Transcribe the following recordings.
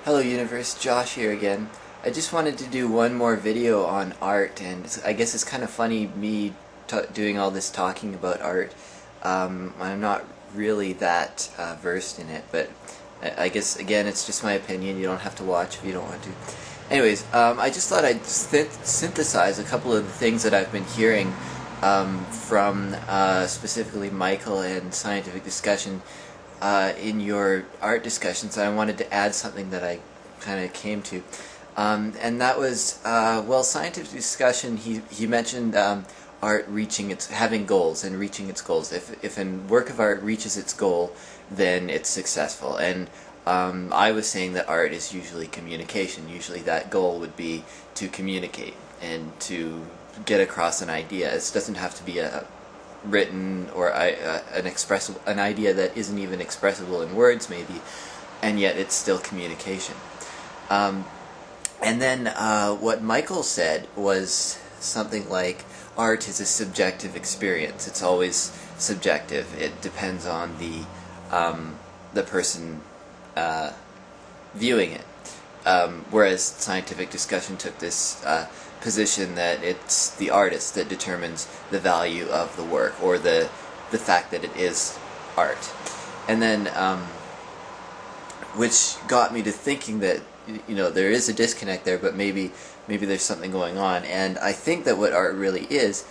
Hello universe, Josh here again. I just wanted to do one more video on art, and I guess it's kind of funny me doing all this talking about art. I'm not really that versed in it, but I guess again it's just my opinion. You don't have to watch if you don't want to. Anyways, I just thought I'd synthesize a couple of the things that I've been hearing from specifically Michael and Scientific Discussion in your art discussions. I wanted to add something that I kind of came to, and that was well, Scientific Discussion. He mentioned art having goals and reaching its goals. If a work of art reaches its goal, then it's successful. And I was saying that art is usually communication. Usually that goal would be to communicate and to get across an idea. It doesn't have to be a written or an idea that isn't even expressible in words, maybe, and yet it's still communication. And then what Michael said was something like, art is a subjective experience. It's always subjective. It depends on the person viewing it. Whereas Scientific Discussion took this position that it's the artist that determines the value of the work, or the fact that it is art. And then which got me to thinking that there is a disconnect there, but maybe there's something going on. And I think that what art really is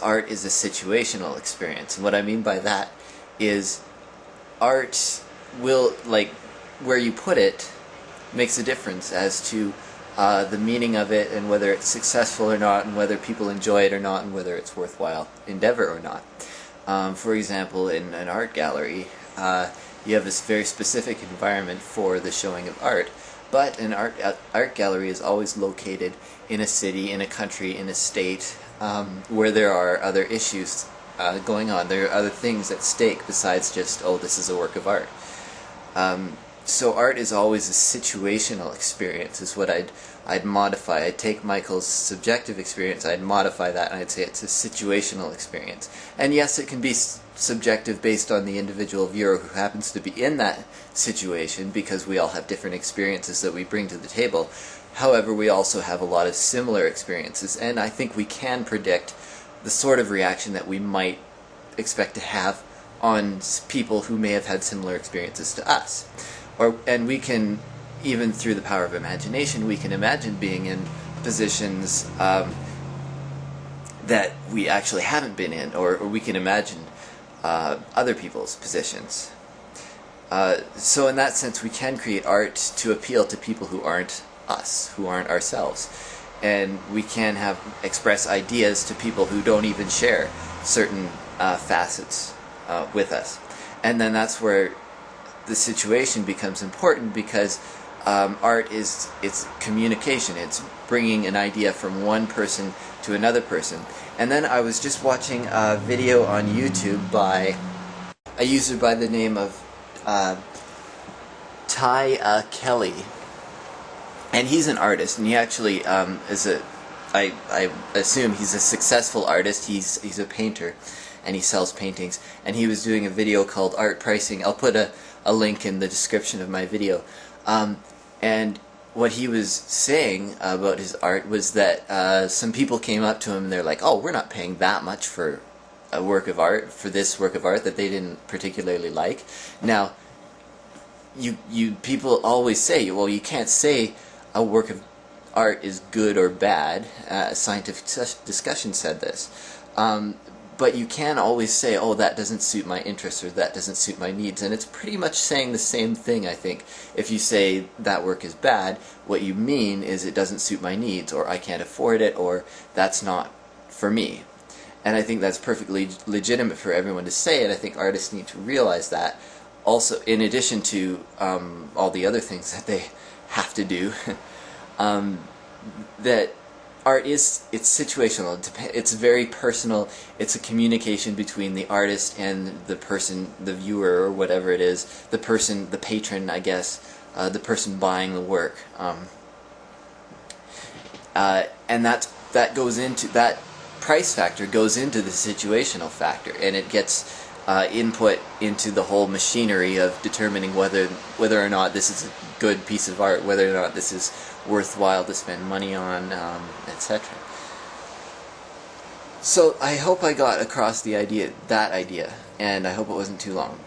art is a situational experience. And what I mean by that is art will, like, where you put it makes a difference as to the meaning of it, and whether it's successful or not, and whether people enjoy it or not, and whether it's worthwhile endeavor or not. For example, in an art gallery, you have this very specific environment for the showing of art, but an art gallery is always located in a city, in a country, in a state, where there are other issues going on. There are other things at stake besides just, oh, this is a work of art. So art is always a situational experience, is what I'd modify. I'd take Michael's subjective experience, I'd modify that, and I'd say it's a situational experience. And yes, it can be subjective based on the individual viewer who happens to be in that situation, because we all have different experiences that we bring to the table. However, we also have a lot of similar experiences, and I think we can predict the sort of reaction that we might expect to have on people who may have had similar experiences to us. And we can, even through the power of imagination, we can imagine being in positions that we actually haven't been in, or we can imagine other people's positions. So in that sense, we can create art to appeal to people who aren't us, who aren't ourselves. And we can express ideas to people who don't even share certain facets with us. And then that's where the situation becomes important, because art it's communication. It's bringing an idea from one person to another person. And then I was just watching a video on YouTube by a user by the name of tyakelly, and he's an artist, and he actually I assume he's a successful artist. He's a painter, and he sells paintings, and he was doing a video called Art Pricing. I'll put a link in the description of my video. And what he was saying about his art was that some people came up to him and they're like, oh, we're not paying that much for a work of art, for this work of art that they didn't particularly like. Now, people always say, well, you can't say a work of art is good or bad. Scientific Discussion said this. But you can always say, oh, that doesn't suit my interests, or that doesn't suit my needs. And it's pretty much saying the same thing, I think. If you say that work is bad, what you mean is it doesn't suit my needs, or I can't afford it, or that's not for me. And I think that's perfectly legitimate for everyone to say, and I think artists need to realize that. Also, in addition to all the other things that they have to do, that art it's situational. It's very personal. It's a communication between the artist and the person, the viewer, or whatever it is, the person, the patron, I guess, the person buying the work. And that goes into, that price factor goes into the situational factor, and it gets input into the whole machinery of determining whether or not this is a good piece of art, whether or not this is worthwhile to spend money on, etc. So I hope I got across that idea, and I hope it wasn't too long.